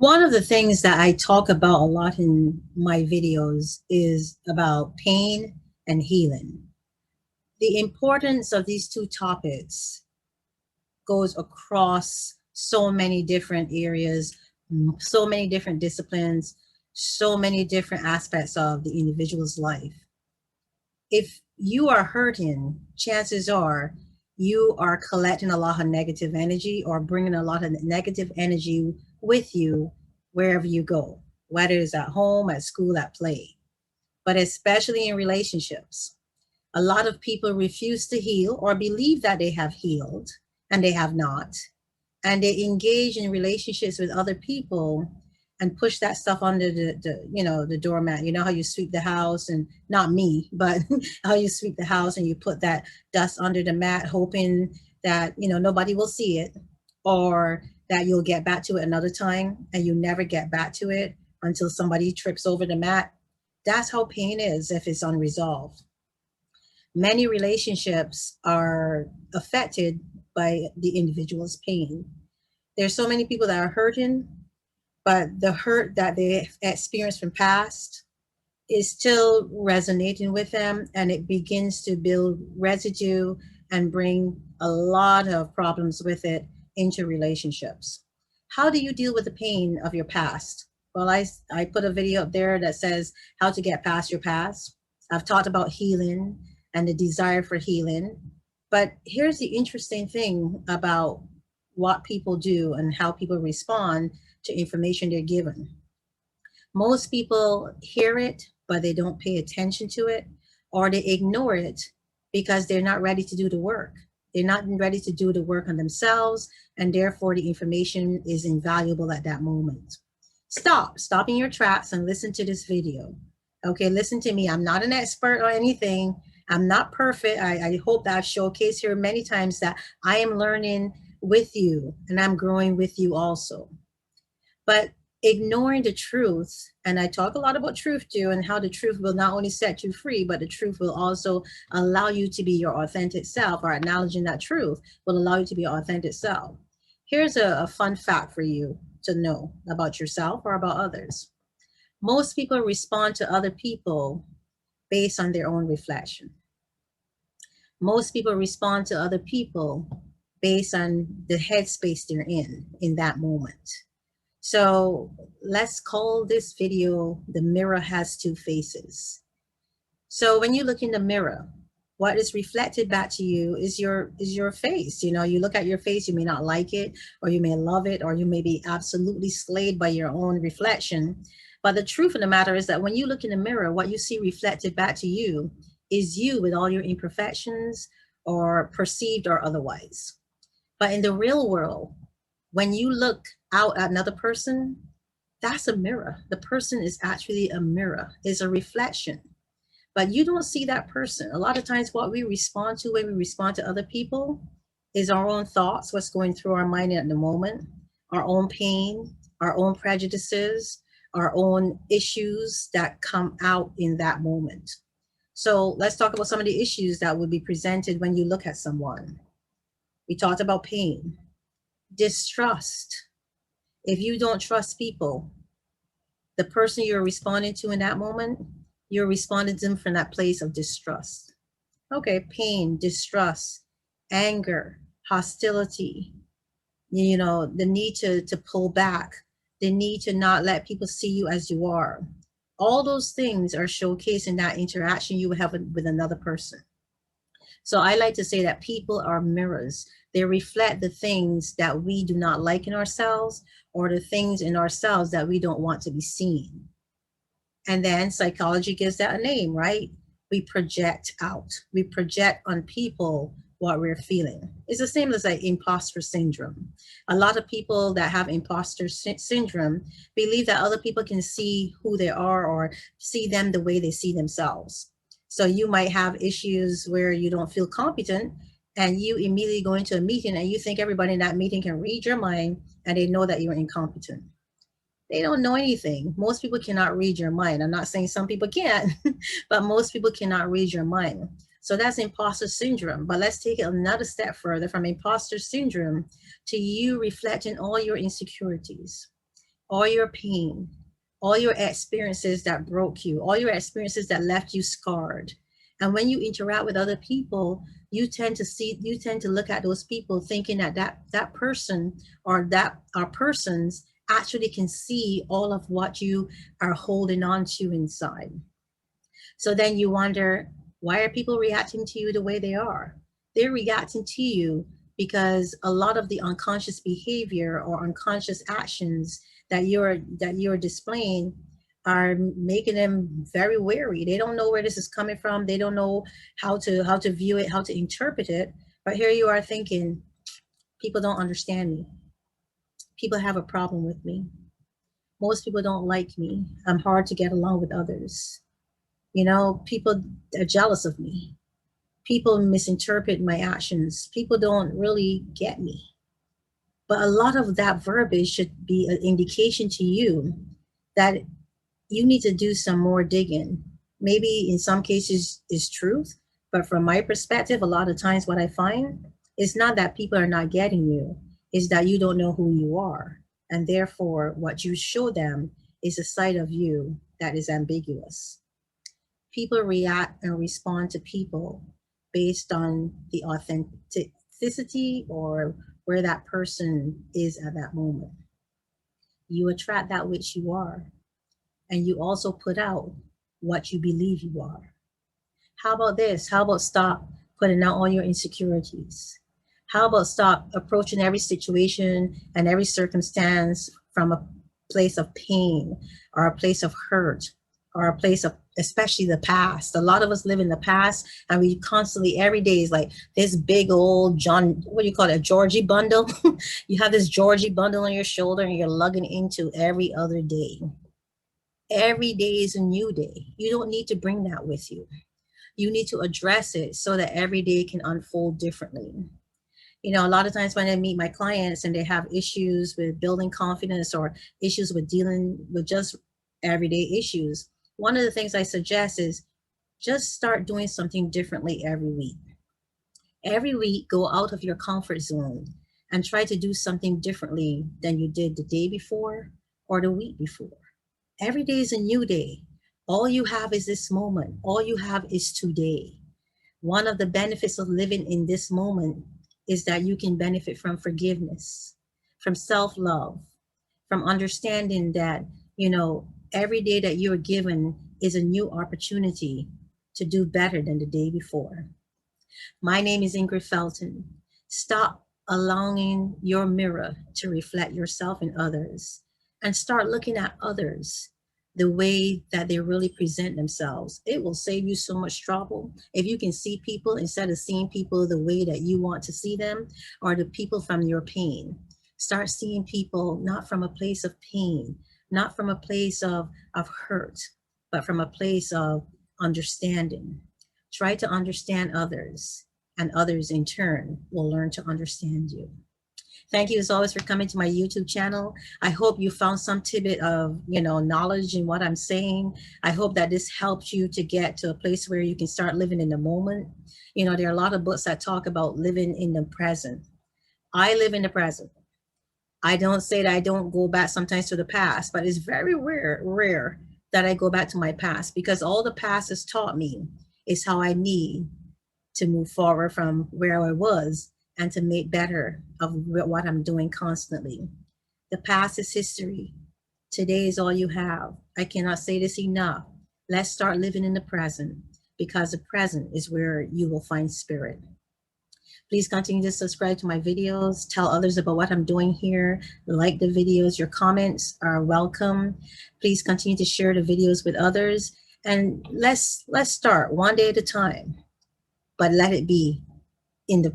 One of the things that I talk about a lot in my videos is about pain and healing. The importance of these two topics goes across so many different areas, so many different disciplines, so many different aspects of the individual's life. If you are hurting, chances are you are collecting a lot of negative energy or bringing a lot of negative energy with you wherever you go, whether it's at home, at school, at play, but especially in relationships. A lot of people refuse to heal or believe that they have healed and they have not. And they engage in relationships with other people and push that stuff under the doormat. You know how you sweep the house, and not me, but how you sweep the house and you put that dust under the mat hoping that nobody will see it, or that you'll get back to it another time, and you never get back to it until somebody trips over the mat. That's how pain is if it's unresolved. Many relationships are affected by the individual's pain. There's so many people that are hurting, but the hurt that they experienced from past is still resonating with them, and it begins to build residue and bring a lot of problems with it into relationships. How do you deal with the pain of your past? Well, I put a video up there that says how to get past your past. I've talked about healing and the desire for healing. But here's the interesting thing about what people do and how people respond to information they're given. Most people hear it, but they don't pay attention to it, or they ignore it because they're not ready to do the work. They're not ready to do the work on themselves, and therefore the information is invaluable at that moment. Stop in your tracks and listen to this video. Okay, listen to me. I'm not an expert or anything. I'm not perfect. I hope that I've showcased here many times that I am learning with you and I'm growing with you also. But ignoring the truth, and I talk a lot about truth too, and how the truth will not only set you free, but the truth will also allow you to be your authentic self, or acknowledging that truth will allow you to be your authentic self. Here's a fun fact for you to know about yourself or about others. Most people respond to other people based on their own reflection. Most people respond to other people based on the headspace they're in that moment. So let's call this video "The Mirror Has Two Faces." So when you look in the mirror, what is reflected back to you is your face. You look at your face, you may not like it, or you may love it, or you may be absolutely slayed by your own reflection. But the truth of the matter is that when you look in the mirror, what you see reflected back to you is you with all your imperfections, or perceived or otherwise. But in the real world, when you look out at another person, that's a mirror. The person is actually a mirror, is a reflection. But you don't see that person. A lot of times what we respond to when we respond to other people is our own thoughts, what's going through our mind at the moment, our own pain, our own prejudices, our own issues that come out in that moment. So let's talk about some of the issues that would be presented when you look at someone. We talked about pain, distrust. If you don't trust people, the person you're responding to in that moment, you're responding to them from that place of distrust. Okay, pain, distrust, anger, hostility, the need to pull back, the need to not let people see you as you are. All those things are showcased in that interaction you have with another person. So I like to say that people are mirrors. They reflect the things that we do not like in ourselves, or the things in ourselves that we don't want to be seen. And then psychology gives that a name, right? We project out. We project on people what we're feeling. It's the same as like imposter syndrome. A lot of people that have imposter syndrome believe that other people can see who they are or see them the way they see themselves. So you might have issues where you don't feel competent, and you immediately go into a meeting and you think everybody in that meeting can read your mind and they know that you're incompetent. They don't know anything. Most people cannot read your mind. I'm not saying some people can't, but most people cannot read your mind. So that's imposter syndrome. But let's take it another step further from imposter syndrome to you reflecting all your insecurities, all your pain, all your experiences that broke you, all your experiences that left you scarred. And when you interact with other people, you tend to look at those people thinking that that person or persons actually can see all of what you are holding on to inside. So then you wonder, why are people reacting to you the way they are? They're reacting to you because a lot of the unconscious behavior or unconscious actions that you're displaying are making them very wary. They don't know where this is coming from. They don't know how to view it, how to interpret it. But here you are thinking, people don't understand me. People have a problem with me. Most people don't like me. I'm hard to get along with others. People are jealous of me. People misinterpret my actions. People don't really get me. But a lot of that verbiage should be an indication to you that you need to do some more digging. Maybe in some cases is truth, but from my perspective, a lot of times what I find is not that people are not getting you, is that you don't know who you are. And therefore, what you show them is a side of you that is ambiguous. People react and respond to people based on the authenticity or where that person is at that moment. You attract that which you are, and you also put out what you believe you are. How about this? How about stop putting out all your insecurities? How about stop approaching every situation and every circumstance from a place of pain or a place of hurt or a place of, especially the past. A lot of us live in the past, and we constantly, every day is like this big old what do you call it, a Georgie bundle? You have this Georgie bundle on your shoulder and you're lugging into every other day. Every day is a new day. You don't need to bring that with you. You need to address it so that every day can unfold differently. A lot of times when I meet my clients and they have issues with building confidence or issues with dealing with just everyday issues, one of the things I suggest is just start doing something differently every week. Every week, go out of your comfort zone and try to do something differently than you did the day before or the week before. Every day is a new day. All you have is this moment. All you have is today. One of the benefits of living in this moment is that you can benefit from forgiveness, from self-love, from understanding that, every day that you're given is a new opportunity to do better than the day before. My name is Ingrid Felton. Stop allowing your mirror to reflect yourself in others and start looking at others the way that they really present themselves. It will save you so much trouble. If you can see people instead of seeing people the way that you want to see them or the people from your pain. Start seeing people not from a place of pain, not from a place of hurt, but from a place of understanding. Try to understand others, and others in turn will learn to understand you. Thank you as always for coming to my YouTube channel. I hope you found some tidbit of, knowledge in what I'm saying. I hope that this helped you to get to a place where you can start living in the moment. There are a lot of books that talk about living in the present. I live in the present. I don't say that I don't go back sometimes to the past, but it's very rare that I go back to my past, because all the past has taught me is how I need to move forward from where I was and to make better of what I'm doing constantly. The past is history. Today is all you have. I cannot say this enough. Let's start living in the present, because the present is where you will find spirit. Please continue to subscribe to my videos, tell others about what I'm doing here, like the videos. Your comments are welcome. Please continue to share the videos with others, and let's start one day at a time, but let it be in the